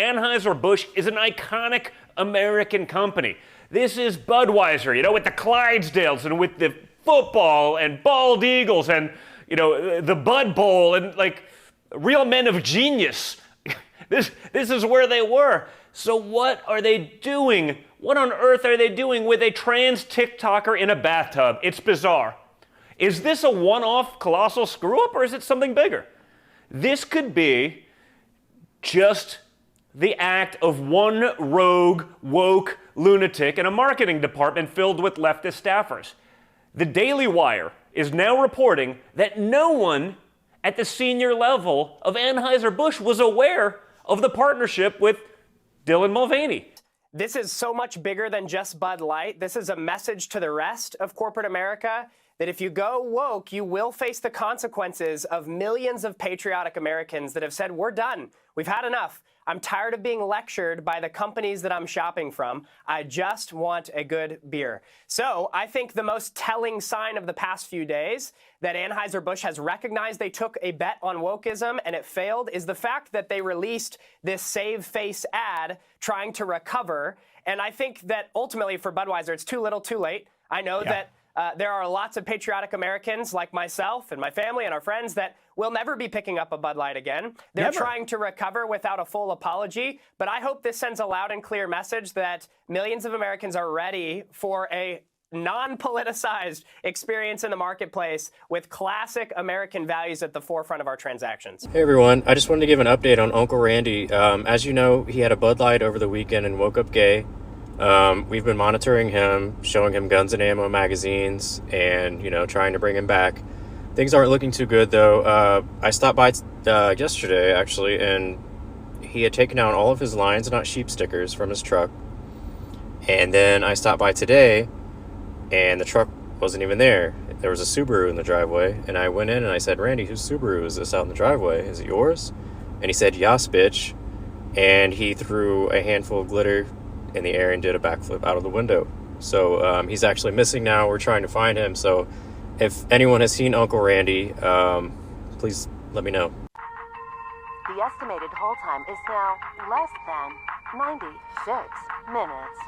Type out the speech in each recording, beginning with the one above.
Anheuser-Busch is an iconic American company. This is Budweiser, with the Clydesdales and with the football and bald eagles and, the Bud Bowl and, real men of genius. This is where they were. So what are they doing? What on earth are they doing with a trans TikToker in a bathtub? It's bizarre. Is this a one-off colossal screw-up, or is it something bigger? This could be just the act of one rogue, woke lunatic in a marketing department filled with leftist staffers. The Daily Wire is now reporting that no one at the senior level of Anheuser-Busch was aware of the partnership with Dylan Mulvaney. This is so much bigger than just Bud Light. This is a message to the rest of corporate America that if you go woke, you will face the consequences of millions of patriotic Americans that have said, we're done. We've had enough. I'm tired of being lectured by the companies that I'm shopping from. I just want a good beer. So I think the most telling sign of the past few days that Anheuser-Busch has recognized they took a bet on wokeism and it failed is the fact that they released this save face ad trying to recover. And I think that ultimately for Budweiser, it's too little too late. I know that there are lots of patriotic Americans like myself and my family and our friends that will never be picking up a Bud Light again. They're trying to recover without a full apology, but I hope this sends a loud and clear message that millions of Americans are ready for a non-politicized experience in the marketplace with classic American values at the forefront of our transactions. Hey everyone, I just wanted to give an update on Uncle Randy. As you know, he had a Bud Light over the weekend and woke up gay. We've been monitoring him, showing him Guns and Ammo magazines, and, trying to bring him back. Things aren't looking too good, though. I stopped by yesterday, actually, and he had taken out all of his Lions Not Sheep stickers from his truck. And then I stopped by today, and the truck wasn't even there. There was a Subaru in the driveway, and I went in and I said, Randy, whose Subaru is this out in the driveway? Is it yours? And he said, yas, bitch. And he threw a handful of glitter in the air and did a backflip out of the window. So he's actually missing now. We're trying to find him. So if anyone has seen Uncle Randy, please let me know. The estimated hold time is now less than 96 minutes.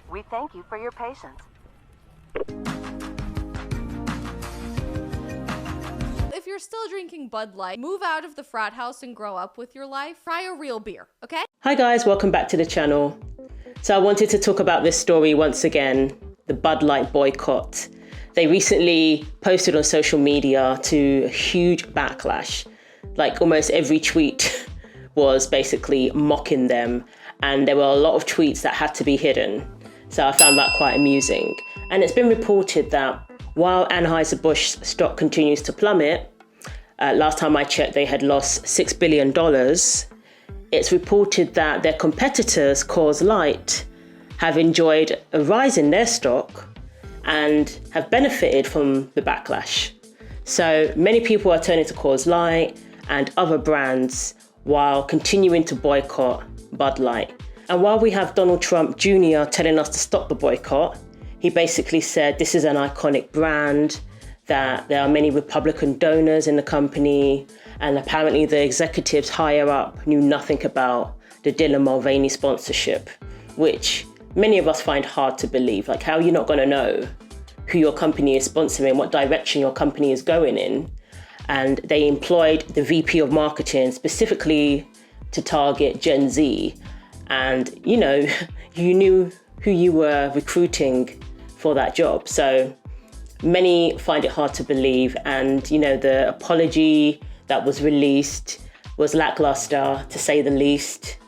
We thank you for your patience. If you're still drinking Bud Light, move out of the frat house and grow up with your life. Try a real beer, okay? Hi guys, welcome back to the channel. So I wanted to talk about this story once again, the Bud Light boycott. They recently posted on social media to a huge backlash. Like almost every tweet was basically mocking them, and there were a lot of tweets that had to be hidden. So I found that quite amusing. And it's been reported that while Anheuser-Busch stock continues to plummet, last time I checked, they had lost $6 billion. It's reported that their competitors, Coors Light, have enjoyed a rise in their stock and have benefited from the backlash. So many people are turning to Coors Light and other brands while continuing to boycott Bud Light. And while we have Donald Trump Jr. telling us to stop the boycott, he basically said this is an iconic brand, that there are many Republican donors in the company, and apparently the executives higher up knew nothing about the Dylan Mulvaney sponsorship, which many of us find hard to believe. Like, how are you not going to know who your company is sponsoring, what direction your company is going in? And they employed the VP of marketing specifically to target Gen Z. And, you knew who you were recruiting for that job. So many find it hard to believe. And, the apology that was released was lackluster, to say the least.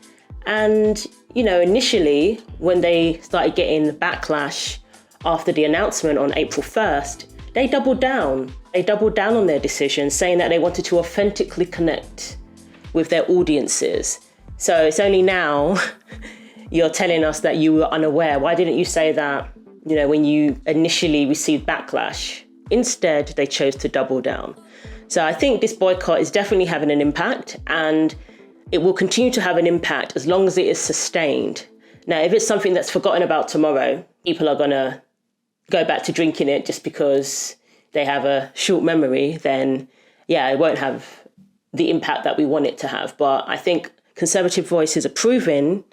And, initially, when they started getting backlash after the announcement on April 1st, they doubled down. They doubled down on their decision, saying that they wanted to authentically connect with their audiences. So it's only now you're telling us that you were unaware. Why didn't you say that, when you initially received backlash? Instead, they chose to double down. So I think this boycott is definitely having an impact, and it will continue to have an impact as long as it is sustained. Now, if it's something that's forgotten about tomorrow, people are going to go back to drinking it just because they have a short memory, then yeah, it won't have the impact that we want it to have. But I think conservative voices are proving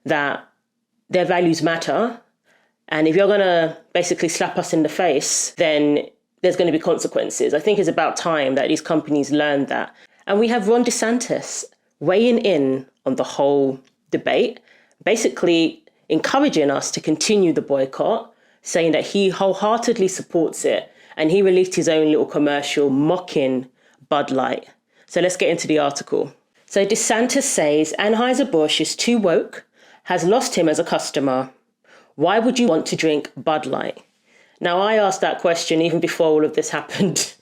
that their values matter. And if you're going to basically slap us in the face, then there's going to be consequences. I think it's about time that these companies learn that. And we have Ron DeSantis weighing in on the whole debate, basically encouraging us to continue the boycott, saying that he wholeheartedly supports it. And he released his own little commercial mocking Bud Light. So let's get into the article. So DeSantis says Anheuser-Busch is too woke, has lost him as a customer. Why would you want to drink Bud Light? Now, I asked that question even before all of this happened,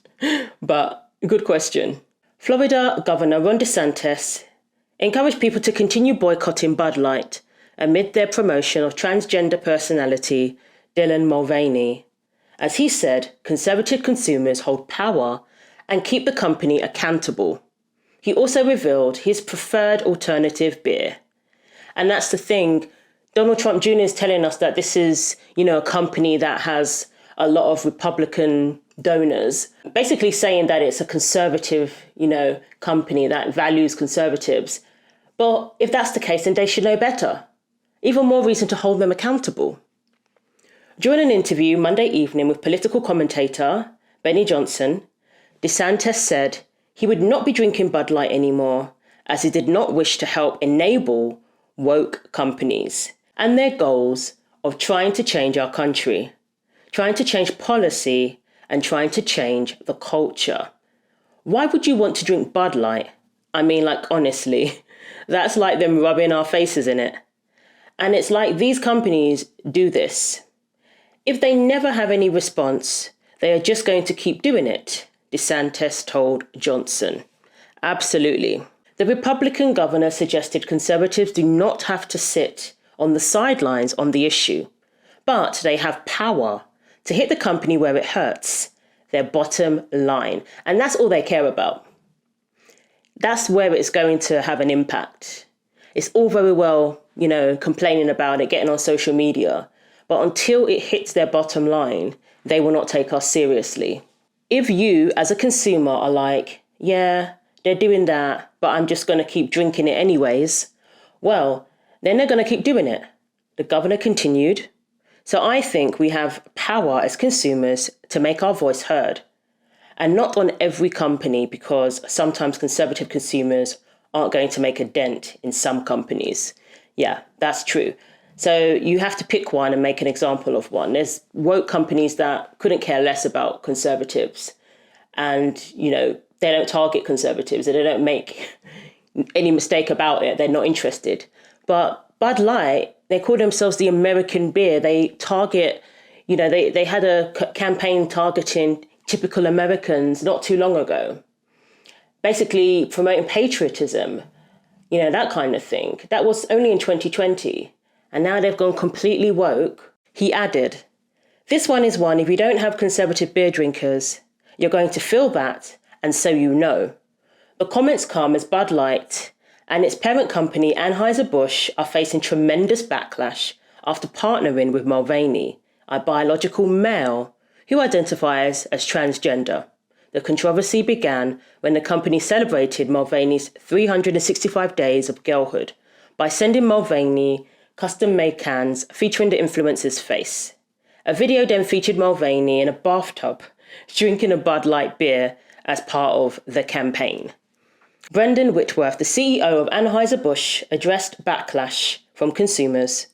but good question. Florida Governor Ron DeSantis encouraged people to continue boycotting Bud Light amid their promotion of transgender personality Dylan Mulvaney. As he said, conservative consumers hold power and keep the company accountable. He also revealed his preferred alternative beer. And that's the thing. Donald Trump Jr. is telling us that this is, a company that has a lot of Republican donors, basically saying that it's a conservative, company that values conservatives. But if that's the case, then they should know better. Even more reason to hold them accountable. During an interview Monday evening with political commentator Benny Johnson, DeSantis said he would not be drinking Bud Light anymore, as he did not wish to help enable woke companies and their goals of trying to change our country, trying to change policy, and trying to change the culture. Why would you want to drink Bud Light? I mean, honestly, that's like them rubbing our faces in it. And it's like these companies do this. If they never have any response, they are just going to keep doing it, DeSantis told Johnson. Absolutely. The Republican governor suggested conservatives do not have to sit on the sidelines on the issue, but they have power to hit the company where it hurts, their bottom line. And that's all they care about. That's where it's going to have an impact. It's all very well, complaining about it, getting on social media, but until it hits their bottom line, they will not take us seriously. If you, as a consumer, are like, yeah, they're doing that, but I'm just going to keep drinking it anyways, well, then they're going to keep doing it. The governor continued. So I think we have power as consumers to make our voice heard. And not on every company, because sometimes conservative consumers aren't going to make a dent in some companies. Yeah, that's true. So you have to pick one and make an example of one. There's woke companies that couldn't care less about conservatives. And, they don't target conservatives. They don't make any mistake about it. They're not interested. But Bud Light, they call themselves the American beer. They target, they had a campaign targeting typical Americans not too long ago. Basically promoting patriotism, that kind of thing. That was only in 2020. And now they've gone completely woke. He added, this one is one, if you don't have conservative beer drinkers, you're going to feel that, and so you know. The comments come as Bud Light and its parent company Anheuser-Busch are facing tremendous backlash after partnering with Mulvaney, a biological male who identifies as transgender. The controversy began when the company celebrated Mulvaney's 365 days of girlhood by sending Mulvaney custom-made cans featuring the influencer's face. A video then featured Mulvaney in a bathtub drinking a Bud Light beer as part of the campaign. Brendan Whitworth, the CEO of Anheuser-Busch, addressed backlash from consumers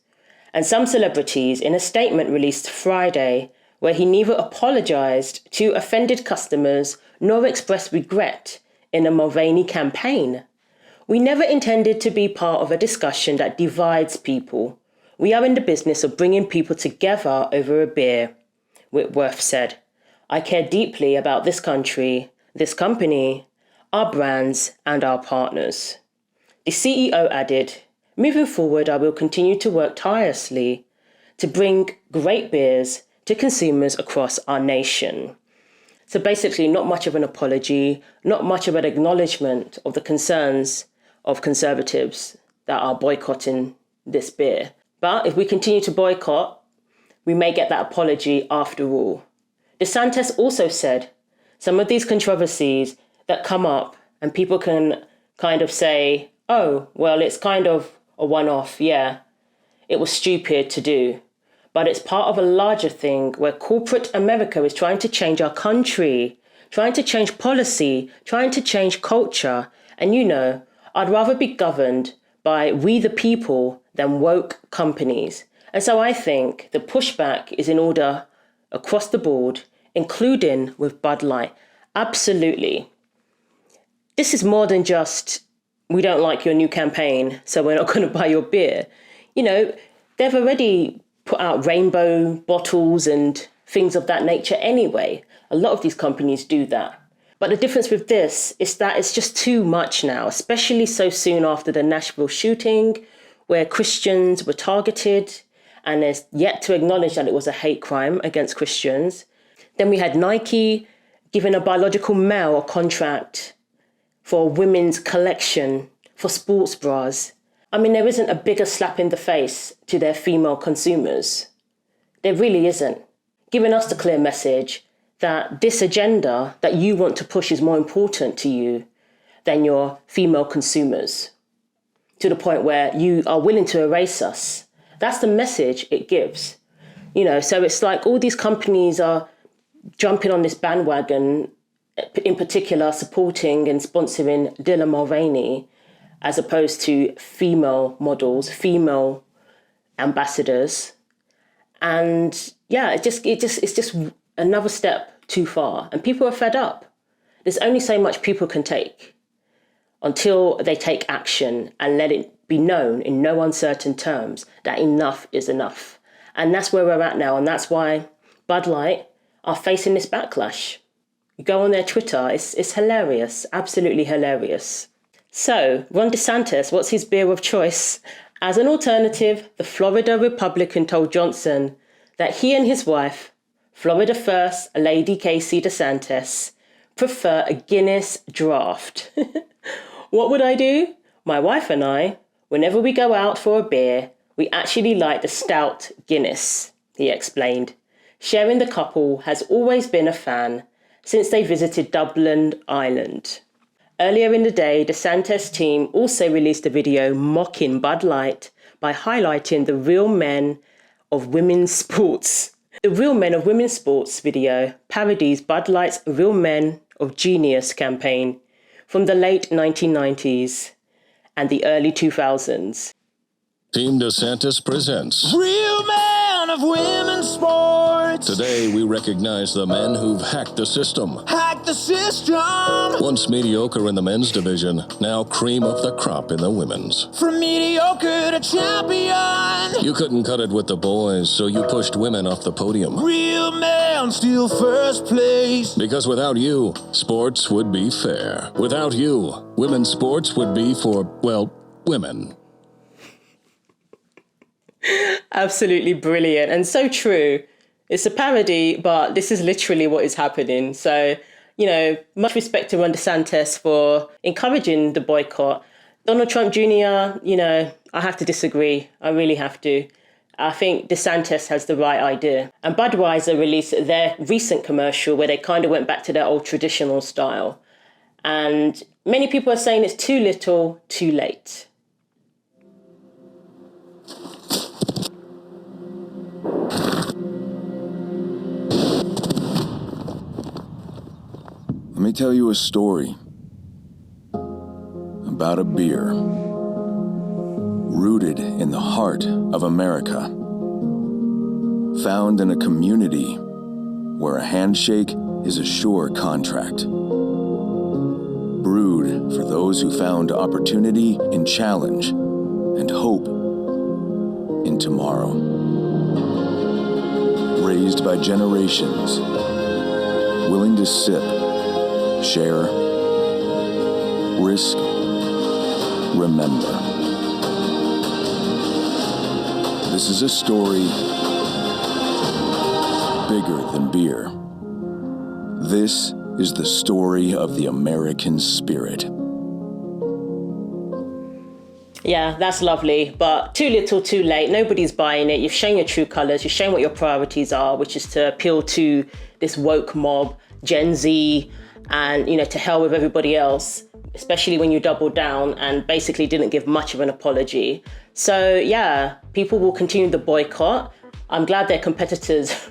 and some celebrities in a statement released Friday where he neither apologized to offended customers nor expressed regret in the Mulvaney campaign. We never intended to be part of a discussion that divides people. We are in the business of bringing people together over a beer, Whitworth said. I care deeply about this country, this company. our brands, and our partners. The CEO added, "Moving forward, I will continue to work tirelessly to bring great beers to consumers across our nation." So basically, not much of an apology, not much of an acknowledgement of the concerns of conservatives that are boycotting this beer. But if we continue to boycott, we may get that apology after all. DeSantis also said some of these controversies that come up and people can kind of say, oh, well, it's kind of a one-off, yeah, it was stupid to do. But it's part of a larger thing where corporate America is trying to change our country, trying to change policy, trying to change culture. And you know, I'd rather be governed by we the people than woke companies. And so I think the pushback is in order across the board, including with Bud Light. Absolutely. This is more than just, we don't like your new campaign, so we're not going to buy your beer. You know, they've already put out rainbow bottles and things of that nature anyway. A lot of these companies do that. But the difference with this is that it's just too much now, especially so soon after the Nashville shooting, where Christians were targeted and is yet to acknowledge that it was a hate crime against Christians. Then we had Nike giving a biological male a contract for a women's collection for sports bras. I mean, there isn't a bigger slap in the face to their female consumers. There really isn't. Giving us the clear message that this agenda that you want to push is more important to you than your female consumers, to the point where you are willing to erase us. That's the message it gives. You know, so it's like all these companies are jumping on this bandwagon, in particular supporting and sponsoring Dylan Mulvaney, as opposed to female models, female ambassadors. And yeah, it's just another step too far. And people are fed up. There's only so much people can take until they take action and let it be known in no uncertain terms that enough is enough. And that's where we're at now. And that's why Bud Light are facing this backlash. You go on their Twitter, it's hilarious, absolutely hilarious. So, Ron DeSantis, what's his beer of choice? As an alternative, the Florida Republican told Johnson that he and his wife, Florida First Lady Casey DeSantis, prefer a Guinness draft. What would I do? My wife and I, whenever we go out for a beer, we actually like the stout Guinness, he explained. Sharing the couple has always been a fan since they visited Dublin, Ireland. Earlier in the day, the DeSantis team also released a video mocking Bud Light by highlighting the Real Men of Women's Sports. The Real Men of Women's Sports video parodies Bud Light's Real Men of Genius campaign from the late 1990s and the early 2000s. Team DeSantis presents Real Men of Women's Sports. Today we recognize the men who've hacked the system. Hack the system. Once mediocre in the men's division, now cream of the crop in the women's. From mediocre to champion. You couldn't cut it with the boys, so you pushed women off the podium. Real men still first place. Because without you, sports would be fair. Without you, women's sports would be for, well, women. Absolutely brilliant and so true. It's a parody, but this is literally what is happening. So, you know, much respect to Ron DeSantis for encouraging the boycott. Donald Trump Jr., you know, I have to disagree. I really have to. I think DeSantis has the right idea. And Budweiser released their recent commercial where they kind of went back to their old traditional style. And many people are saying it's too little, too late. Let me tell you a story about a beer rooted in the heart of America, found in a community where a handshake is a sure contract, brewed for those who found opportunity in challenge and hope in tomorrow, raised by generations willing to sip, share, Risk, remember. This is a story bigger than beer. This is the story of the American spirit. Yeah, that's lovely, but too little, too late. Nobody's buying it. You've shown your true colors. You've shown what your priorities are, which is to appeal to this woke mob, Gen Z, and, you know, to hell with everybody else, especially when you doubled down and basically didn't give much of an apology. So yeah, people will continue the boycott. I'm glad their competitors,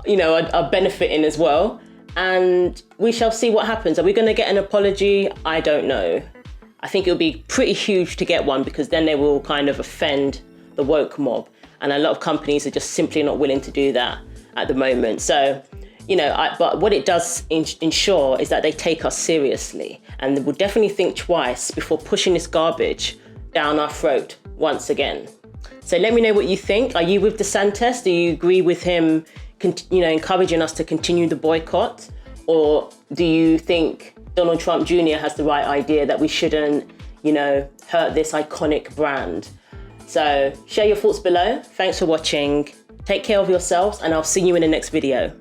you know, are benefiting as well. And we shall see what happens. Are we going to get an apology? I don't know. I think it'll be pretty huge to get one, because then they will kind of offend the woke mob. And a lot of companies are just simply not willing to do that at the moment. So, you know, but what it does ensure is that they take us seriously, and they will definitely think twice before pushing this garbage down our throat once again. So let me know what you think. Are you with DeSantis? Do you agree with him, you know, encouraging us to continue the boycott? Or do you think Donald Trump Jr. has the right idea that we shouldn't, you know, hurt this iconic brand? So share your thoughts below. Thanks for watching. Take care of yourselves, and I'll see you in the next video.